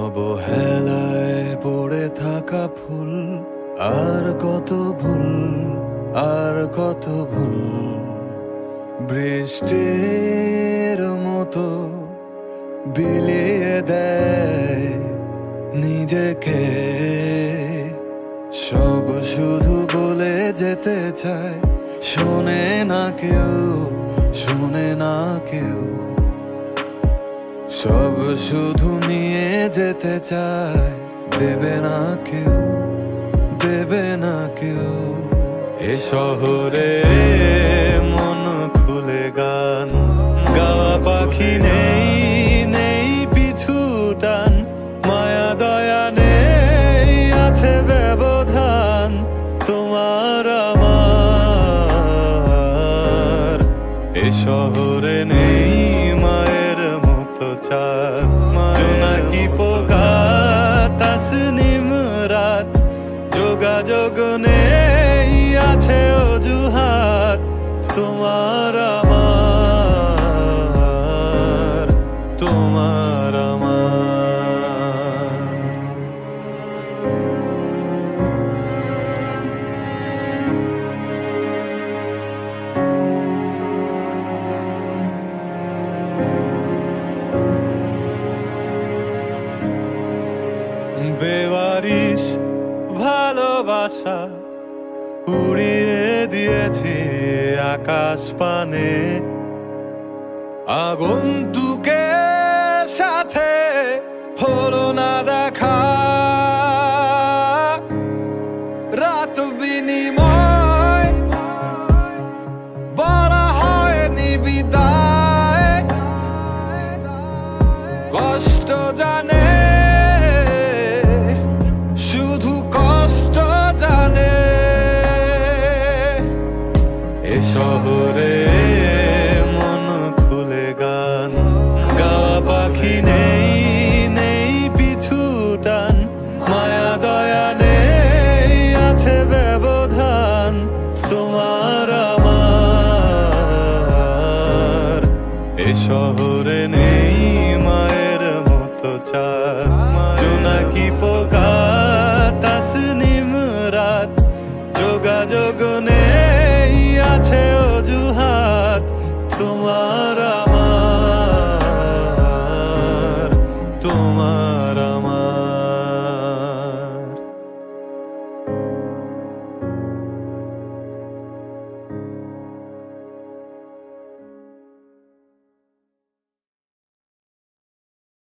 অবহেলায় পড়ে থাকা ফুল, আর কত ভুল, আর কত ভুল। বৃষ্টির মতো বিলিয়ে দেয় নিজেকে, সব শুধু বলে যেতে চায়, শোনে না কেউ, শোনে না কেউ। সব শুধু নিয়ে যেতে চায়, দেবে না কেউ, দেবে না কেউ। এ শহরে মন খুলে গান গাওয়া পাখি নেই, নেই পিছু টান। মায়া দয়া নেই, আছে ব্যবধান তোমার আমার। এ শহরে নেই মায়ের মতো চাঁদ, জোনাকি পোকা তাসনিম রাত। যোগাযোগ নেই, আছে অজুহাত তোমার আমার, তোমার আমার। বেওয়ারিশ ভালোবাসা উড়িয়ে দিয়েছি আকাশ পানে। আগন্তুকের সাথে হলো না দেখা, রাত বিনিময় বলা হয়নি বিদায়। কষ্ট জানে, শুধু কষ্ট জানে। এ শহরে মন খুলে গান গাওয়া পাখি নেই, নেই পিছু টান। মায়া দয়া নেই, আছে ব্যবধান তোমার আমার। এ শহরে নেই মায়ের মতো চাঁদ, জোনাকি পোকা তাসনিম রাত। যোগাযোগ নেই, আছে অজুহাত তোমার।